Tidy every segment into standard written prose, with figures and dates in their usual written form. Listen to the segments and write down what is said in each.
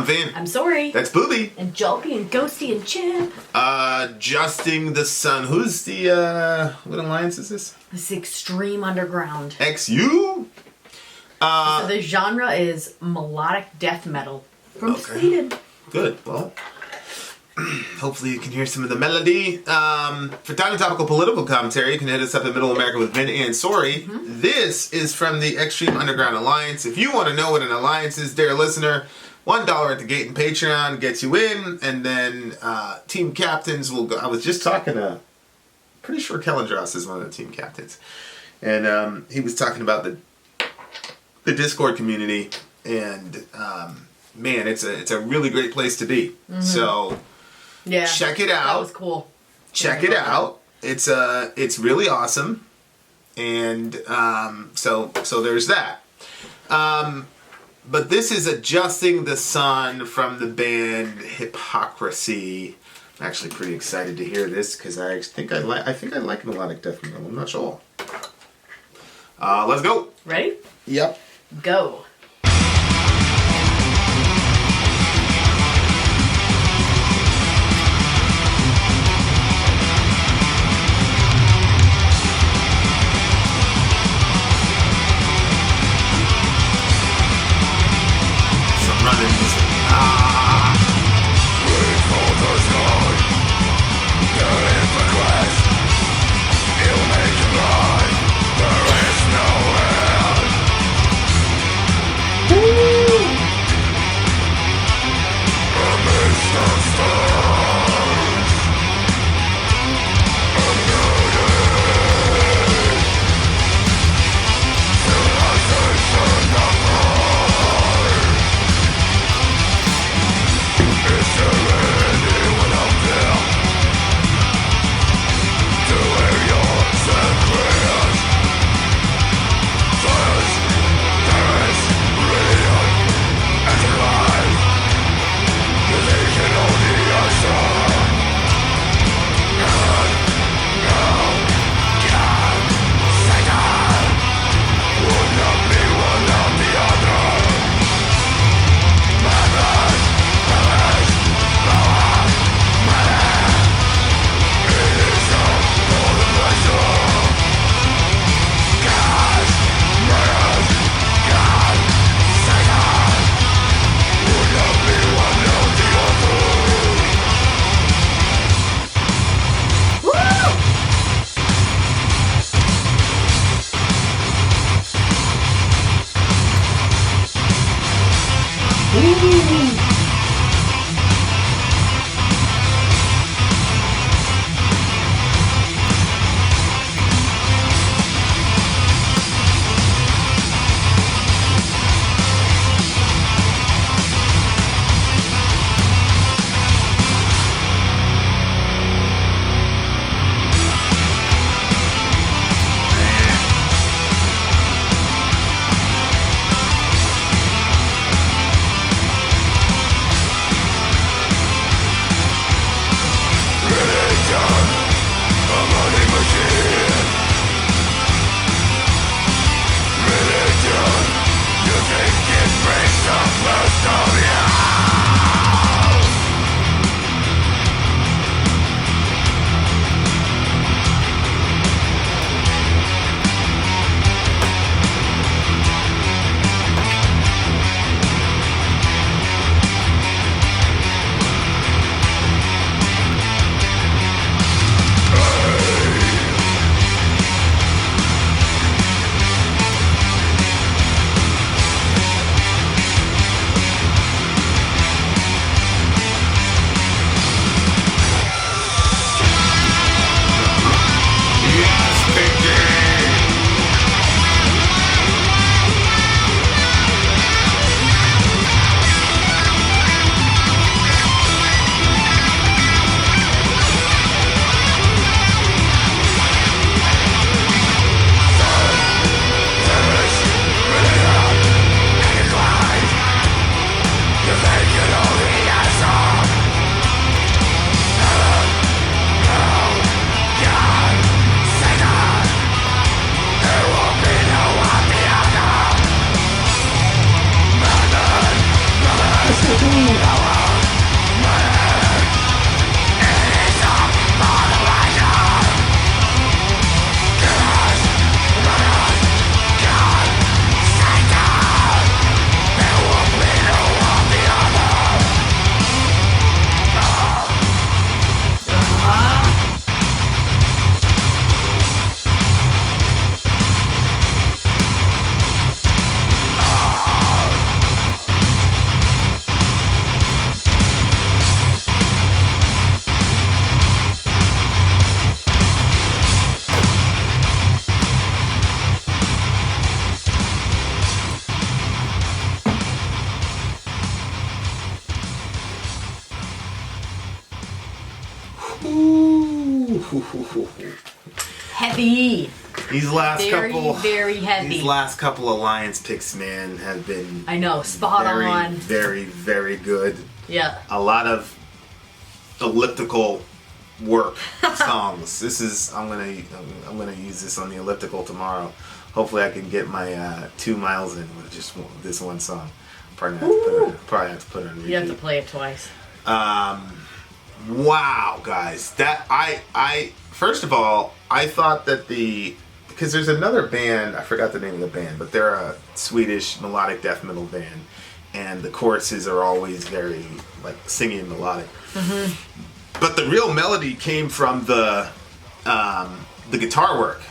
I'm Vin. I'm Sori. That's Booby. And Jolpy and Ghosty and Chip. Adjusting the Sun. Who's the, what alliance is this? This is Extreme Underground. XU? So the genre is melodic death metal from Sweden. Good. Well, hopefully you can hear some of the melody. For timely topical political commentary, you can hit us up in Middle America with Vin and Sori. Mm-hmm. This is from the Extreme Underground Alliance. If you want to know what an alliance is, dear listener, $1 at the gate and Patreon gets you in, and then team captains will go. I was just talking to, pretty sure Kellendross is one of the team captains, and he was talking about the Discord community, and man, it's a really great place to be. Mm-hmm. So yeah, check it out. That was cool. Check it out. It's really awesome, and so there's that. But this is Adjusting the Sun from the band Hypocrisy. I'm actually pretty excited to hear this because I think I like melodic death metal. I'm not sure. Let's go. Ready? Yep. Go. Heavy. These last Very heavy. These last couple Alliance picks, man, have been. I know, spot on. Very, very good. Yeah. A lot of elliptical work songs. I'm gonna use this on the elliptical tomorrow. Hopefully, I can get my 2 miles in with just this one song. Probably have to put it on repeat. You have to play it twice. Wow, guys, that I first of all, I thought that because there's another band, I forgot the name of the band, but they're a Swedish melodic death metal band, and the choruses are always very like singing melodic. But the real melody came from the guitar work.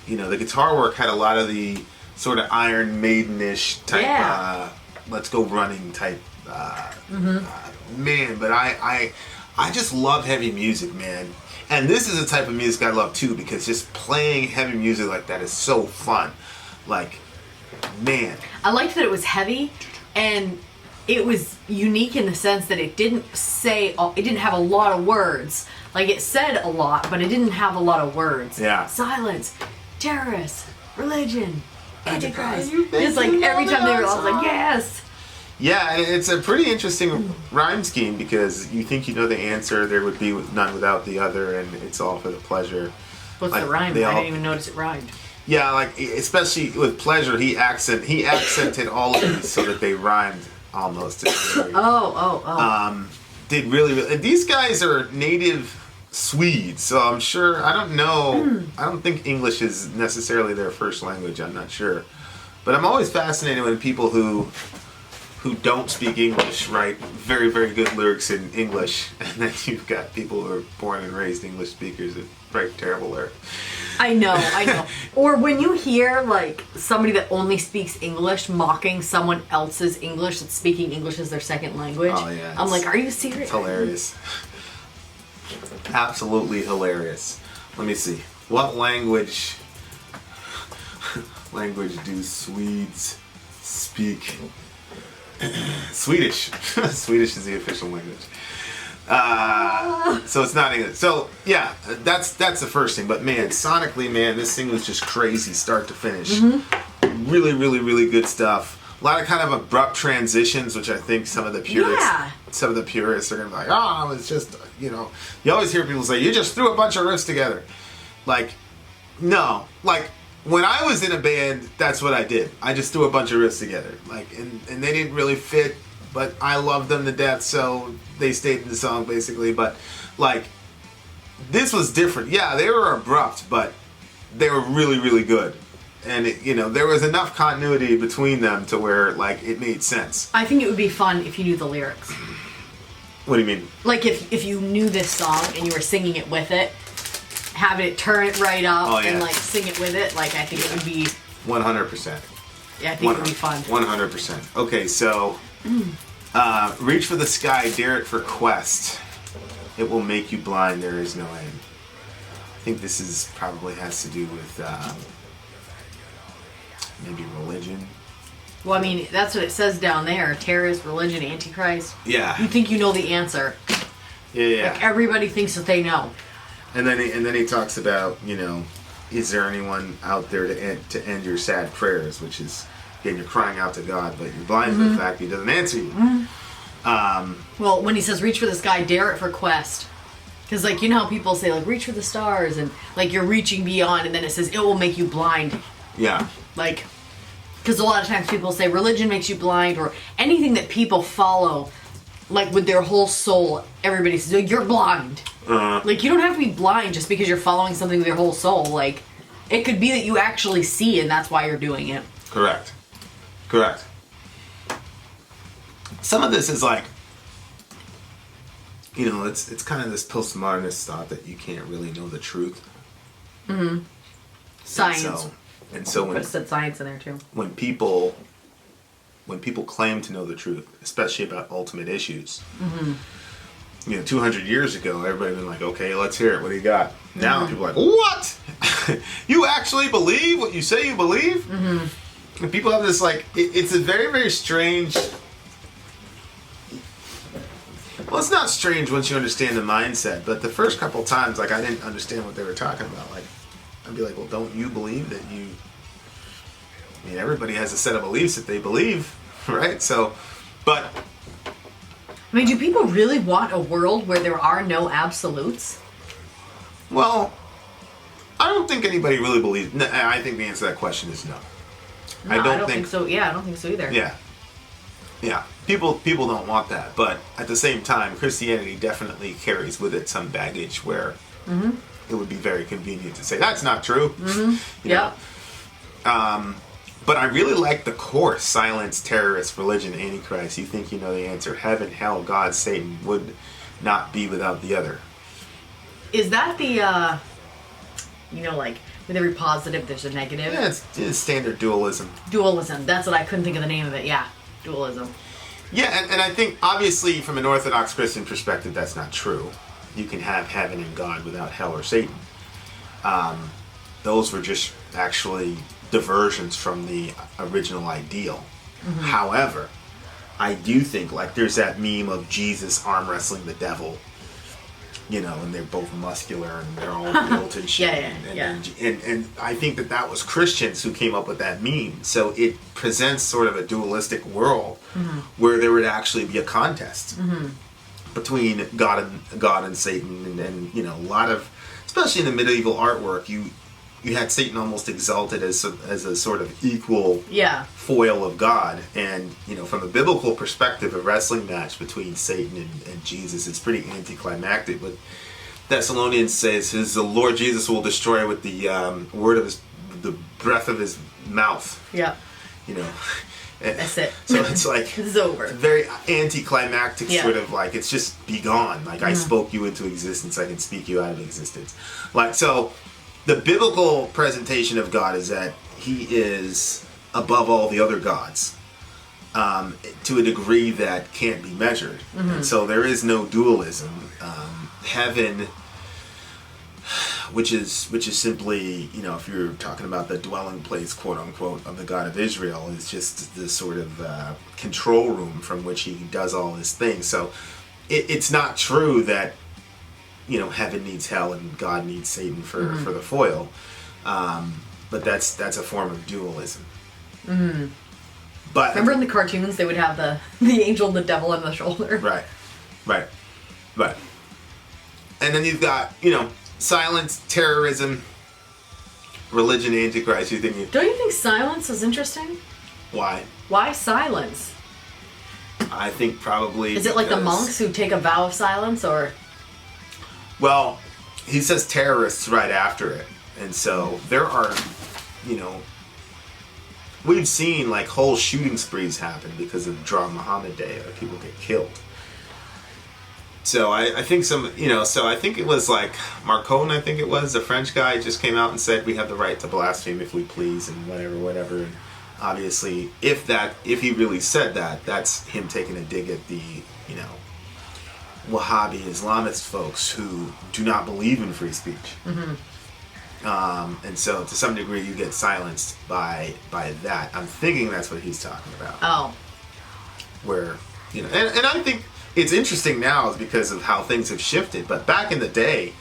You know, the guitar work had a lot of the sort of Iron Maiden-ish type, let's go running type. Man, but I just love heavy music, man. And this is the type of music I love too, because just playing heavy music like that is so fun. Like, man. I liked that it was heavy, and it was unique in the sense that it didn't have a lot of words. Like, it said a lot, but it didn't have a lot of words. Yeah. Silence, terrorists, religion, Antichrist. It's like every time they were, I was like, yes. Yeah, and it's a pretty interesting rhyme scheme, because you think you know the answer, there would be none without the other, and it's all for the pleasure. What's the rhyme? I didn't even notice it rhymed. Yeah, like, especially with pleasure, he accented all of these so that they rhymed almost. Did really. These guys are native Swedes, so I'm sure, I don't know, I don't think English is necessarily their first language, I'm not sure. But I'm always fascinated when people who don't speak English write very, very good lyrics in English, and then you've got people who are born and raised English speakers that write terrible lyrics. I know. Or when you hear, like, somebody that only speaks English mocking someone else's English that's speaking English as their second language, I'm like, are you serious? It's hilarious. Absolutely hilarious. Let me see. What language do Swedes speak? Swedish. Swedish is the official language. So it's not English. So yeah, that's the first thing. But man, sonically, man, this thing was just crazy, start to finish. Really, really, really good stuff. A lot of kind of abrupt transitions, which I think some of the purists are gonna be like, oh, it's just, you know. You always hear people say, you just threw a bunch of riffs together. Like, no, like. When I was in a band, that's what I did. I just threw a bunch of riffs together. Like, and they didn't really fit, but I loved them to death, so they stayed in the song, basically. But, like, this was different. Yeah, they were abrupt, but they were really, really good. And, there was enough continuity between them to where, like, it made sense. I think it would be fun if you knew the lyrics. What do you mean? Like, if you knew this song and you were singing it with it, having it turn it right up and like sing it with it, like I think it would be 100%. Yeah, I think it would be fun. 100%. Okay, so reach for the sky, dare it for quest. It will make you blind. There is no end. I think this is probably has to do with maybe religion. Well, I mean, that's what it says down there: terrorist, religion, antichrist. Yeah. You think you know the answer? Yeah. Like everybody thinks that they know. And then he talks about, is there anyone out there to end your sad prayers, which is, again, you're crying out to God, but you're blind to the fact He doesn't answer you. Well, when he says reach for the sky, dare it for quest. Because, like, you know how people say, like, reach for the stars, and, like, you're reaching beyond, and then it says it will make you blind. Yeah. Like, because a lot of times people say religion makes you blind, or anything that people follow, like, with their whole soul, everybody says, oh, you're blind. Like, you don't have to be blind just because you're following something with your whole soul. Like, it could be that you actually see, and that's why you're doing it. Correct. Some of this is like, it's kind of this postmodernist thought that you can't really know the truth. Science. And so when it said science in there too. When people claim to know the truth, especially about ultimate issues. 200 years ago, everybody been like, okay, let's hear it. What do you got? Now people are like, what? You actually believe what you say you believe? And people have this, like, it's a very, very strange Well, it's not strange once you understand the mindset, but the first couple times, like, I didn't understand what they were talking about. Like, I'd be like, well, don't you believe that you... I mean, everybody has a set of beliefs that they believe, right? So, but... I mean, do people really want a world where there are no absolutes? Well, I don't think anybody really believes... No, I think the answer to that question is no. No, I don't think so. Yeah, I don't think so either. Yeah. Yeah. People don't want that. But at the same time, Christianity definitely carries with it some baggage where it would be very convenient to say, that's not true. You know? But I really like the course, silence, terrorist, religion, antichrist. You think you know the answer. Heaven, hell, God, Satan would not be without the other. Is that the, like, with every positive, there's a negative? Yeah, it's standard dualism. Dualism. That's what I couldn't think of the name of it. Yeah, dualism. Yeah, and I think, obviously, from an Orthodox Christian perspective, that's not true. You can have heaven and God without hell or Satan. Those were just actually diversions from the original ideal. However, I do think, like, there's that meme of Jesus arm wrestling the devil, and they're both muscular and they're all built and shit. And I think that was Christians who came up with that meme. So it presents sort of a dualistic world where there would actually be a contest between God and Satan, and a lot of, especially in the medieval artwork, you had Satan almost exalted as a sort of equal foil of God. And, from a biblical perspective, a wrestling match between Satan and Jesus is pretty anticlimactic. But Thessalonians says the Lord Jesus will destroy with the word of the breath of his mouth. Yeah. That's it. So it's like it's over. Very anticlimactic, sort of like, it's just be gone. Like, I spoke you into existence, I can speak you out of existence. Like, so the biblical presentation of God is that he is above all the other gods, to a degree that can't be measured. And so there is no dualism. Heaven, which is simply, if you're talking about the dwelling place, quote unquote, of the God of Israel, is just the sort of control room from which he does all his things. So it's not true that heaven needs hell and God needs Satan for the foil. But that's a form of dualism. But remember in the cartoons they would have the angel and the devil on the shoulder? Right. And then you've got, silence, terrorism, religion, antichrist. Don't you think silence is interesting? Why? Why silence? I think probably is it like the monks who take a vow of silence, or? Well, he says terrorists right after it. And so there are, we've seen like whole shooting sprees happen because of Dra Muhammad Day, where people get killed. So I think so I think it was like Marcon, I think it was, the French guy, just came out and said we have the right to blaspheme if we please and whatever. And obviously, if he really said that, that's him taking a dig at the, Wahhabi Islamist folks who do not believe in free speech. And so to some degree you get silenced by that. I'm thinking that's what he's talking about. Oh. Where, and I think it's interesting now is because of how things have shifted. But back in the day,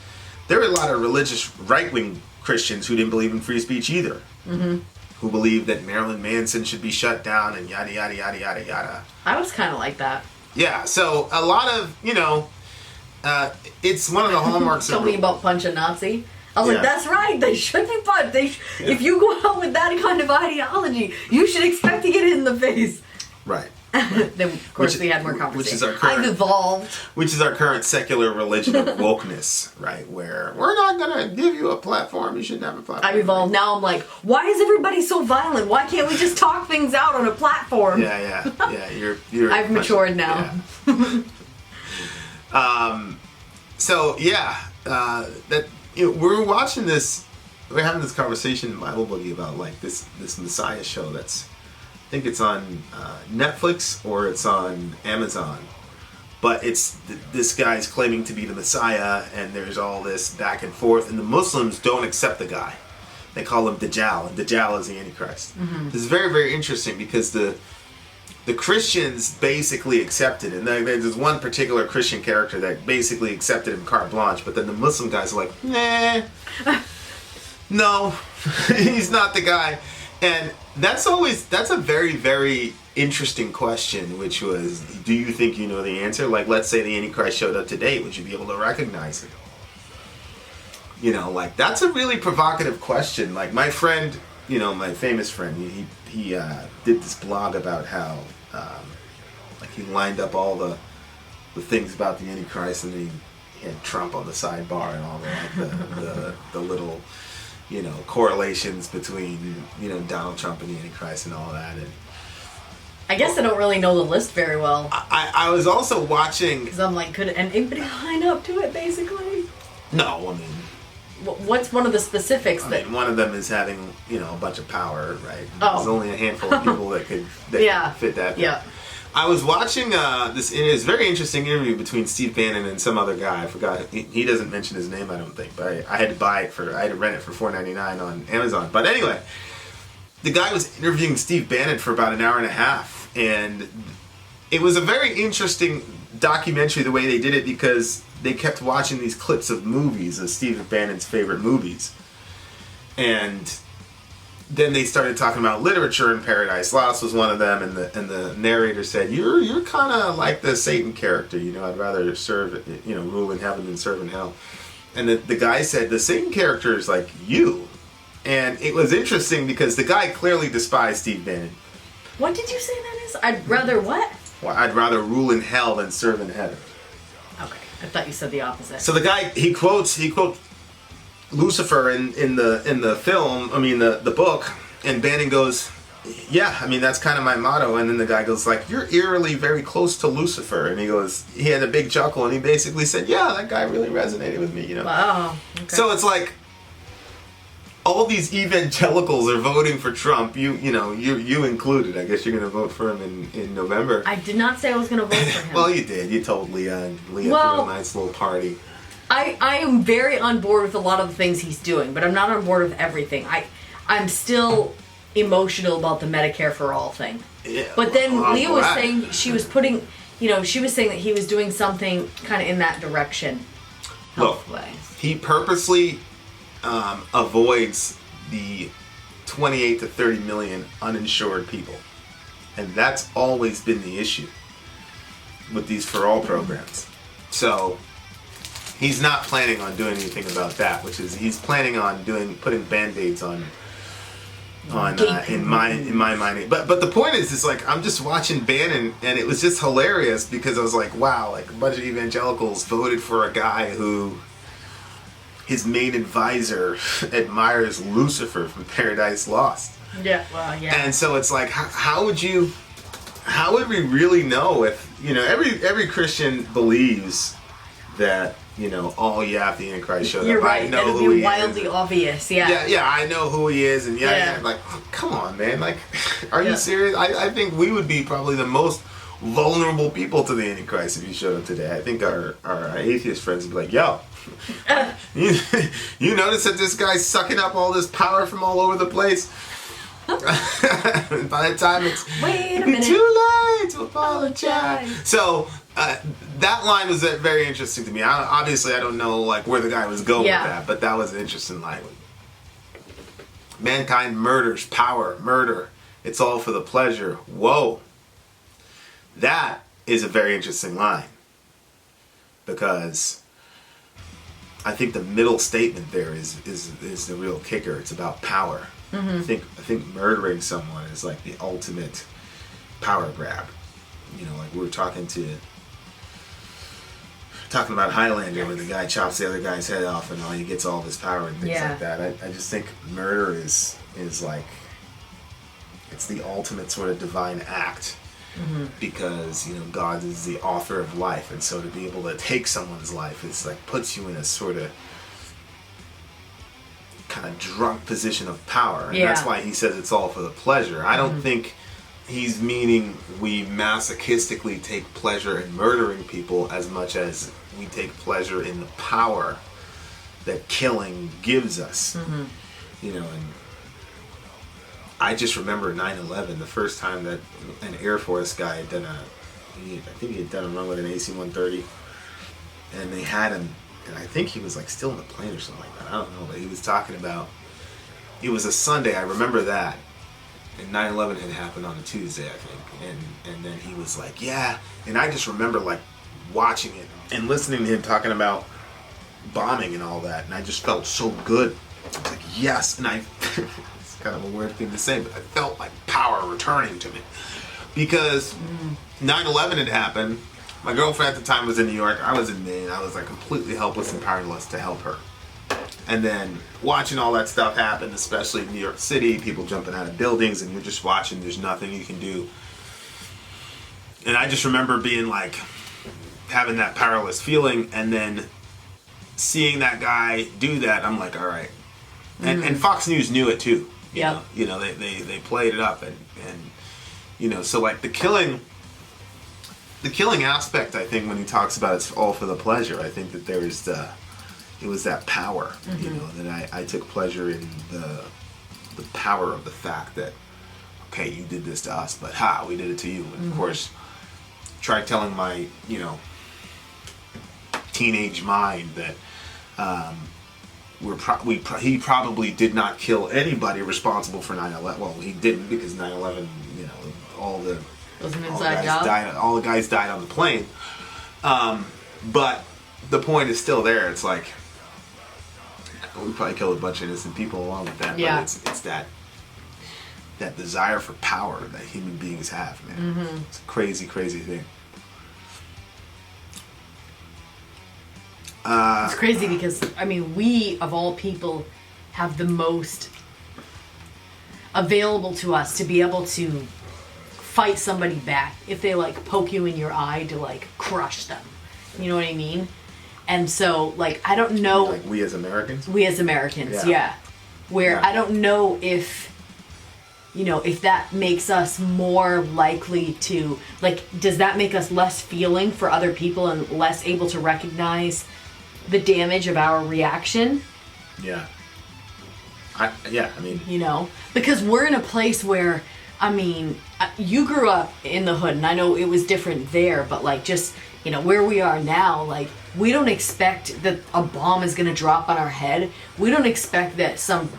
there were a lot of religious right-wing Christians who didn't believe in free speech either. Who believed that Marilyn Manson should be shut down and yada, yada, yada, yada, yada. I was kind of like that. Yeah, so a lot of, it's one of the hallmarks of... Told me about punch a Nazi. I was like, that's right, they should be punched. If you go out with that kind of ideology, you should expect to get hit in the face. Right. Then, of course, we had more conversation. I've evolved. Which is our current secular religion of wokeness, right? Where we're not going to give you a platform. You shouldn't have a platform. I've evolved. Now I'm like, why is everybody so violent? Why can't we just talk things out on a platform? Yeah. You're I've matured now. Yeah. We're watching this. We're having this conversation in Bible Boogie about like this Messiah show that's. I think it's on Netflix or it's on Amazon, but it's this guy's claiming to be the Messiah, and there's all this back and forth, and the Muslims don't accept the guy. They call him Dajjal, and Dajjal is the Antichrist. This is very, very interesting because the the Christians basically accepted it. And there's one particular Christian character that basically accepted him carte blanche, but then the Muslim guys are like, nah, no, he's not the guy. And that's a very, very interesting question, which was, do you think you know the answer? Like, let's say the Antichrist showed up today, would you be able to recognize it? You know, like, that's a really provocative question. Like, my friend, you know, my famous friend, he did this blog about how, like, he lined up all the things about the Antichrist, and he had Trump on the sidebar and all the little, you know, correlations between, you know, Donald Trump and the Antichrist and all that. And I guess I don't really know the list very well. I was also watching... Because I'm like, could anybody line up to it, basically? No, I mean... What's one of the specifics I mean, one of them is having, you know, a bunch of power, right? Oh. There's only a handful of people that could fit that. Yeah. I was watching this very interesting interview between Steve Bannon and some other guy. I forgot. He doesn't mention his name, I don't think. But I had to I had to rent it for $4.99 on Amazon. But anyway, the guy was interviewing Steve Bannon for about an hour and a half. And it was a very interesting documentary the way they did it, because they kept watching these clips of movies, of Steve Bannon's favorite movies. And then they started talking about literature, and Paradise Lost was one of them, and the narrator said, you're kind of like the Satan character, you know, I'd rather serve, you know, rule in heaven than serve in hell. And the guy said, the Satan character is like you. And it was interesting because the guy clearly despised Steve Bannon. What did you say that is? I'd rather what? Well, I'd rather rule in hell than serve in heaven. Okay, I thought you said the opposite. So the guy, he quotes Lucifer in the film, I mean the book, and Bannon goes, yeah, I mean that's kind of my motto. And then the guy goes like, you're eerily very close to Lucifer. And he had a big chuckle, and he basically said, yeah, that guy really resonated with me, you know. Wow. Okay. So it's like, all these evangelicals are voting for Trump, you included. I guess you're going to vote for him in November. I did not say I was going to vote for him. Well, you did. You told Leah, and Leah threw a nice little party. I am very on board with a lot of the things he's doing, but I'm not on board with everything. I'm still emotional about the Medicare for All thing. Yeah, but then Leah was saying she was saying that he was doing something kind of in that direction. Look, he purposely avoids the 28 to 30 million uninsured people. And that's always been the issue with these for all programs. So he's not planning on doing anything about that, which is he's planning on putting band-aids on in my mind. But the point is like, I'm just watching Bannon, and it was just hilarious because I was like, wow, like a bunch of evangelicals voted for a guy who his main advisor admires Lucifer from Paradise Lost. Yeah, well, yeah. And so it's like, how would we really know if, you know, every Christian believes that, you know, oh yeah, if the Antichrist showed You're up, right. I know It'll who be he wildly is. obvious, yeah. Yeah, I know who he is, and Yeah. like, oh, come on, man, like, are you serious? I think we would be probably the most vulnerable people to the Antichrist if he showed up today. I think our atheist friends would be like, yo, you notice that this guy's sucking up all this power from all over the place? By the time it's Wait a minute. too late to apologize. So that line was very interesting to me. Obviously, I don't know like where the guy was going with that, but that was an interesting line. Mankind murders power, murder. It's all for the pleasure. Whoa. That is a very interesting line, because I think the middle statement there is the real kicker. It's about power. Mm-hmm. I think murdering someone is like the ultimate power grab. You know, like we were talking about Highlander, where the guy chops the other guy's head off and he gets all of his power and things like that. I just think murder is like, it's the ultimate sort of divine act. Mm-hmm. Because, you know, God is the author of life, and so to be able to take someone's life, it's like puts you in a sort of kind of drunk position of power, and that's why he says it's all for the pleasure. I don't think he's meaning we masochistically take pleasure in murdering people as much as we take pleasure in the power that killing gives us. Mm-hmm. You know, and I just remember 9/11, the first time that an Air Force guy had done I think he had done a run with an AC-130, and they had him, and I think he was like still in the plane or something like that. I don't know, but he was talking about, it was a Sunday, I remember that, and 9/11 had happened on a Tuesday, I think, and then he was like, yeah, and I just remember like watching it and listening to him talking about bombing and all that, and I just felt so good. I was like, yes, and it's kind of a weird thing to say, but I felt like power returning to me. Because 9/11 had happened, my girlfriend at the time was in New York, I was in Maine, I was like completely helpless and powerless to help her. And then watching all that stuff happen, especially in New York City, people jumping out of buildings, and you're just watching, there's nothing you can do. And I just remember being like, having that powerless feeling, and then seeing that guy do that, I'm like, all right. And Fox News knew it too. Yeah. You know, they played it up, and you know, so like the killing aspect, I think when he talks about it's all for the pleasure, I think that there is it was that power, you know, that I took pleasure in the power of the fact that, okay, you did this to us, but we did it to you. And of course, try telling my, you know, teenage mind that he probably did not kill anybody responsible for 9/11. Well, he didn't, because 9/11, you know, all the guys died on the plane. But the point is still there. It's like, we probably killed a bunch of innocent people along with that. Yeah. But it's that desire for power that human beings have, man. It's a crazy, crazy thing. It's crazy because, I mean, we, of all people, have the most available to us to be able to fight somebody back if they, like, poke you in your eye to, like, crush them. You know what I mean? And so, like, I don't know... Like we as Americans? We as Americans, yeah. Where I don't know if, you know, if that makes us more likely to... Like, does that make us less feeling for other people and less able to recognize the damage of our reaction? Yeah. I mean... You know? Because we're in a place where, I mean, you grew up in the hood, and I know it was different there, but, like, just, you know, where we are now, like, we don't expect that a bomb is going to drop on our head. We don't expect that some,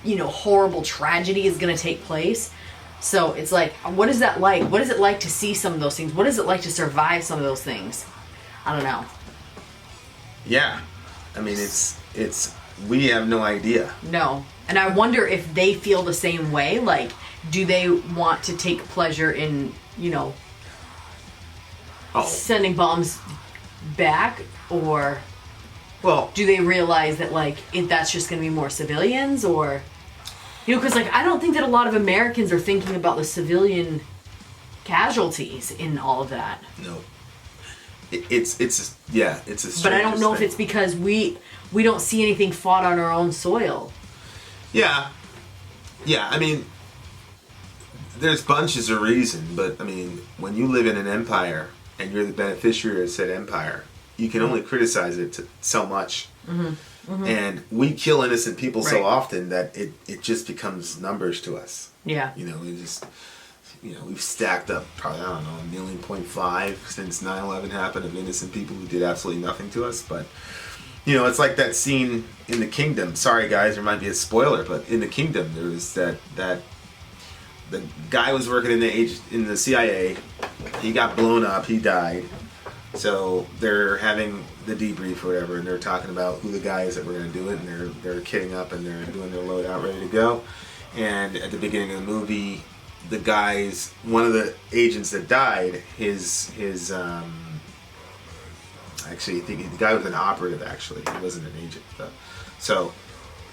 you know, horrible tragedy is going to take place. So it's like, what is that like? What is it like to see some of those things? What is it like to survive some of those things? I don't know. Yeah. I mean, it's we have no idea. No. And I wonder if they feel the same way. Like, do they want to take pleasure in, you know, sending bombs back, or do they realize that, like, that's just going to be more civilians, or, you know, because, like, I don't think that a lot of Americans are thinking about the civilian casualties in all of that. No. It's a but I don't know if it's because we don't see anything fought on our own soil. Yeah, I mean, there's bunches of reason, but I mean, when you live in an empire and you're the beneficiary of said empire, you can only criticize it so much. And we kill innocent people so often that it just becomes numbers to us. Yeah. You know, we've stacked up probably, I don't know, 1.5 since 9/11 happened of innocent people who did absolutely nothing to us. But, you know, it's like that scene in The Kingdom. Sorry, guys, there might be a spoiler, but in The Kingdom, there was that the guy was working in the CIA. He got blown up. He died. So they're having the debrief or whatever, and they're talking about who the guys that were going to do it, and they're kitting up and they're doing their loadout, ready to go. And at the beginning of the movie, the guys, one of the agents that died, actually, I think the guy was an operative. Actually, he wasn't an agent. So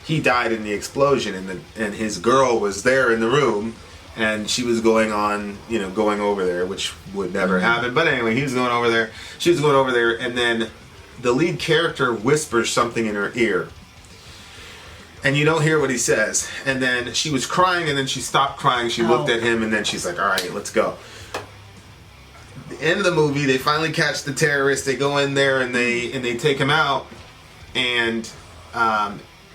he died in the explosion, and his girl was there in the room. And she was going over there, which would never happen. But anyway, he was going over there. She was going over there, and then the lead character whispers something in her ear. And you don't hear what he says. And then she was crying, and then she stopped crying. She looked at him, and then she's like, all right, let's go. The end of the movie, they finally catch the terrorist. They go in there, and they take him out. And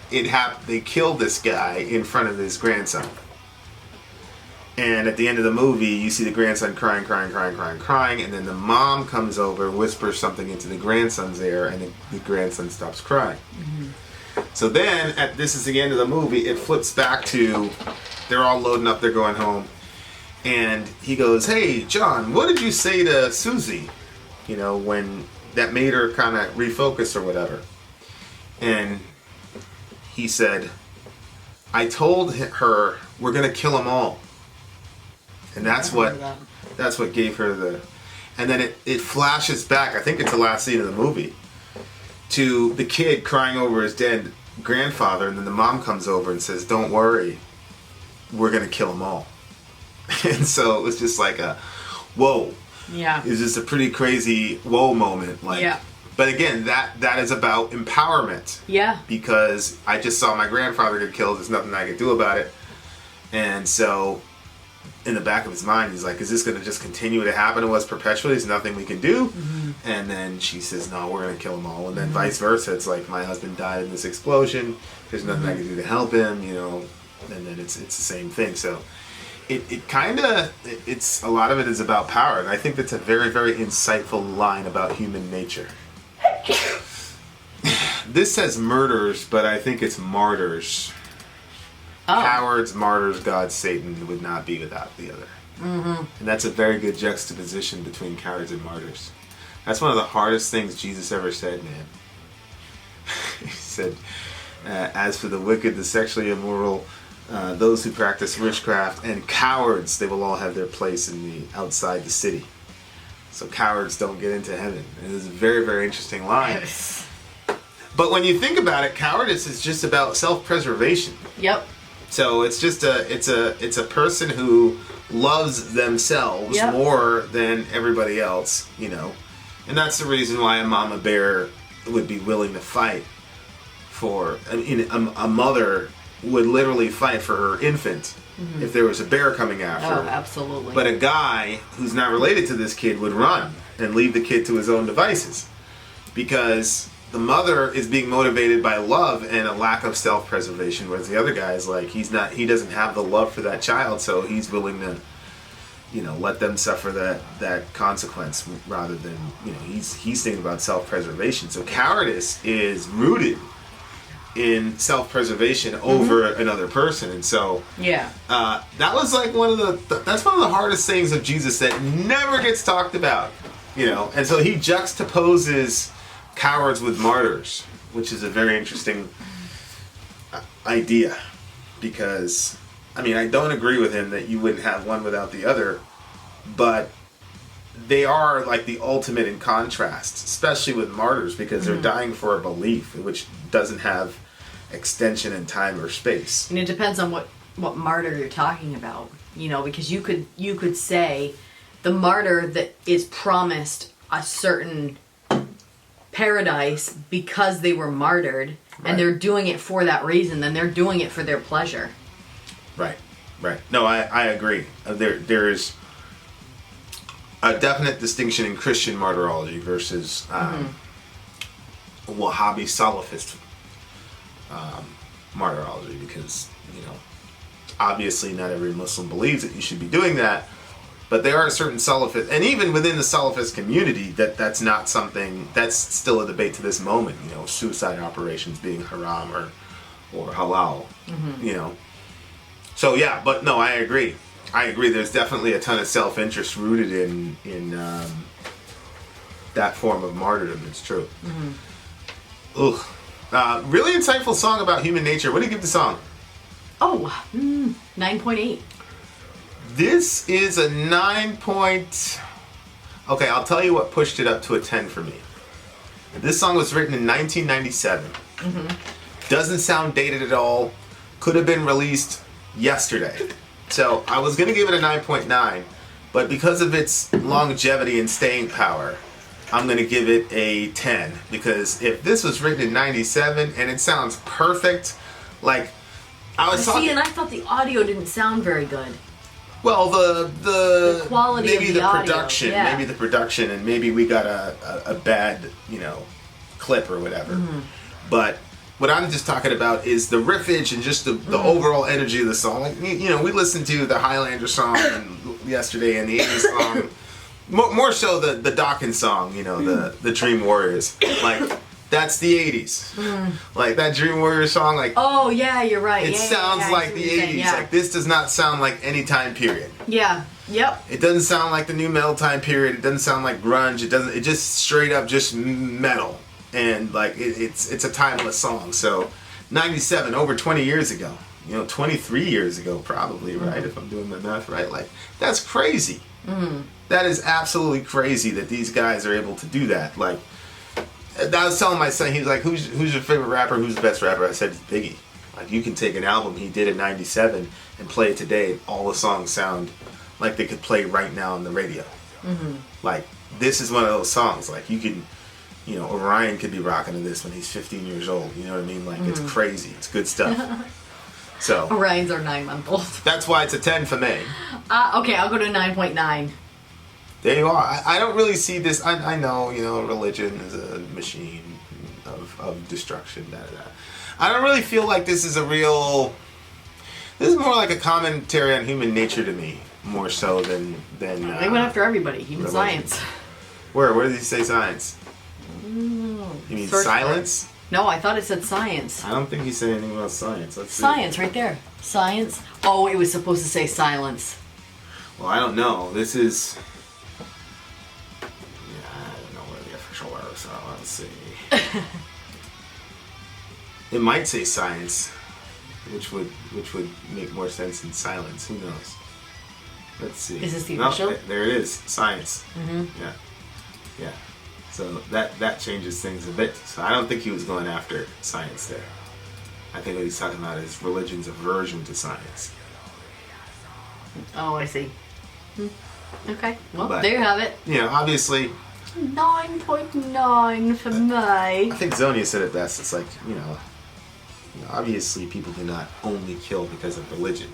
they kill this guy in front of his grandson. And at the end of the movie, you see the grandson crying, and then the mom comes over, whispers something into the grandson's ear, and the grandson stops crying. So then, this is the end of the movie, it flips back to, they're all loading up, they're going home, and he goes, "Hey, John, what did you say to Susie? You know, when that made her kind of refocus or whatever." And he said, "I told her we're going to kill them all." And that's what gave her the... And then it flashes back, I think it's the last scene of the movie, to the kid crying over his dead grandfather, and then the mom comes over and says, "Don't worry, we're going to kill them all." And so it was just like a, whoa. Yeah. It was just a pretty crazy whoa moment. Like, yeah. But again, that is about empowerment. Yeah. Because I just saw my grandfather get killed, there's nothing I could do about it. And so... in the back of his mind, he's like, is this going to just continue to happen to us perpetually? There's nothing we can do. And then she says, no, we're going to kill them all. And then vice versa. It's like, my husband died in this explosion. There's nothing I can do to help him, you know. And then it's the same thing. So it kind of, it's a lot of it is about power. And I think that's a very, very insightful line about human nature. This says murders, but I think it's martyrs. Oh. Cowards, martyrs, God, Satan would not be without the other. And that's a very good juxtaposition between cowards and martyrs. That's one of the hardest things Jesus ever said, man. He said, as for the wicked, the sexually immoral, those who practice witchcraft, and cowards, they will all have their place in the outside the city. So cowards don't get into heaven. It is a very, very interesting line. Yes. But when you think about it, cowardice is just about self-preservation. Yep. So it's just it's a person who loves themselves more than everybody else, you know. And that's the reason why a mama bear would be willing to fight for... I mean, a mother would literally fight for her infant if there was a bear coming after her. Oh, absolutely. But a guy who's not related to this kid would run and leave the kid to his own devices. Because the mother is being motivated by love and a lack of self-preservation, whereas the other guy is like, he doesn't have the love for that child, so he's willing to, you know, let them suffer that consequence rather than, you know, he's thinking about self-preservation. So cowardice is rooted in self-preservation over another person. And so that was like that's one of the hardest things of Jesus that never gets talked about, you know. And so he juxtaposes cowards with martyrs, which is a very interesting idea, because I mean, I don't agree with him that you wouldn't have one without the other, but they are like the ultimate in contrast, especially with martyrs, because they're dying for a belief which doesn't have extension in time or space. And it depends on what martyr you're talking about, you know, because you could say the martyr that is promised a certain paradise because they were martyred, and they're doing it for that reason, then they're doing it for their pleasure. Right. No, I agree. There's a definite distinction in Christian martyrology versus Wahhabi Salafist martyrology, because, you know, obviously not every Muslim believes that you should be doing that, but there are certain Salafist, and even within the Salafist community, that's not something, that's still a debate to this moment, you know, suicide operations being haram or halal, you know. So yeah, but no, I agree. There's definitely a ton of self-interest rooted in that form of martyrdom. It's true. Really insightful song about human nature. What do you give the song? 9.8. This is a 9 point... Okay, I'll tell you what pushed it up to a 10 for me. This song was written in 1997. Doesn't sound dated at all. Could have been released yesterday. So I was going to give it a 9.9, but because of its longevity and staying power, I'm going to give it a 10. Because if this was written in 97 and it sounds perfect, like I was talking... See, and I thought the audio didn't sound very good. Well, the quality maybe of the production, audio, maybe the production, and maybe we got a bad, you know, clip or whatever. But What I'm just talking about is the riffage and just the overall energy of the song. Like, you know, we listened to the Highlander song yesterday and the 80s song. More so the Dawkins song, you know, the Dream Warriors. Like, that's the 80s. Like, that Dream Warriors song, like... Oh, yeah, you're right. It sounds like the 80s. Yeah. Like, this does not sound like any time period. Yeah. Yep. It doesn't sound like the new metal time period. It doesn't sound like grunge. It just straight up just metal. And like it's a timeless song. So 97, over 20 years ago. You know, 23 years ago probably, right? If I'm doing my math right. Like, that's crazy. That is absolutely crazy that these guys are able to do that. Like, I was telling my son, he was like, who's your favorite rapper? Who's the best rapper? I said, it's Biggie. Like, you can take an album he did in 97 and play it today. All the songs sound like they could play right now on the radio. Like, this is one of those songs. Like, you can, you know, Orion could be rocking to this when he's 15 years old. You know what I mean? Like, it's crazy. It's good stuff. So Orions are 9-month-old. That's why it's a 10 for me. Okay, I'll go to 9.9. There you are. I don't really see this. I know, you know, religion is a machine of destruction. I don't really feel like this is a real... This is more like a commentary on human nature to me, more so than they went after everybody, even religion. Science. Where did he say science? You mean silence? No, I thought it said science. I don't think he said anything about science. Let's see. Science, right there. Science. Oh, it was supposed to say silence. Well, I don't know. This is... Yeah, I don't know where the official words are. Let's see. It might say science, which would make more sense than silence. Who knows? Let's see. Is this the official? There it is. Science. Yeah. Yeah. So that changes things a bit. So I don't think he was going after science there. I think what he's talking about is religion's aversion to science. Oh, I see. Okay. Well, But, there you have it. You know, obviously... 9.9 for me. I think Zonia said it best. It's like, you know, obviously people do not only kill because of religion.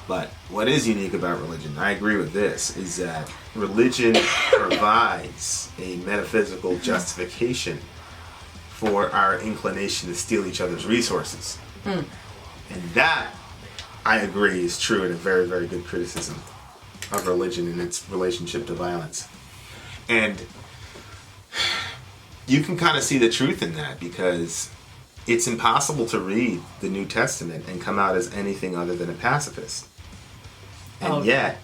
But what is unique about religion, I agree with this, is that religion provides a metaphysical justification for our inclination to steal each other's resources. And that, I agree, is true and a very, very good criticism of religion and its relationship to violence. And you can kind of see the truth in that, because it's impossible to read the New Testament and come out as anything other than a pacifist. And yet,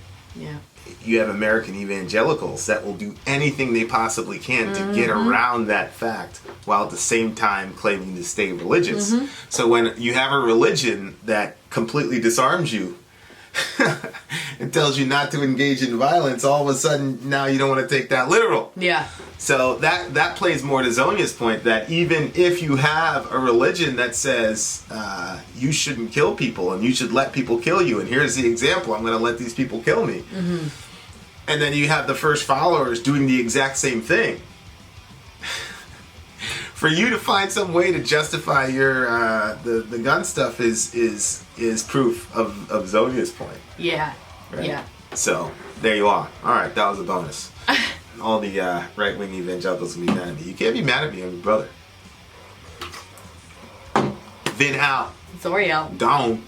you have American evangelicals that will do anything they possibly can to get around that fact, while at the same time claiming to stay religious. So when you have a religion that completely disarms you and tells you not to engage in violence, all of a sudden now you don't want to take that literal. Yeah. So that plays more to Zonia's point, that even if you have a religion that says you shouldn't kill people and you should let people kill you, and here's the example, I'm going to let these people kill me. And then you have the first followers doing the exact same thing. For you to find some way to justify your the gun stuff is proof of Zonia's point. Yeah. Right? Yeah. So there you are. All right, that was a bonus. All the right-wing evangelicals can be mad at me. You can't be mad at me, I'm your brother. Vin out. Sori out. Down.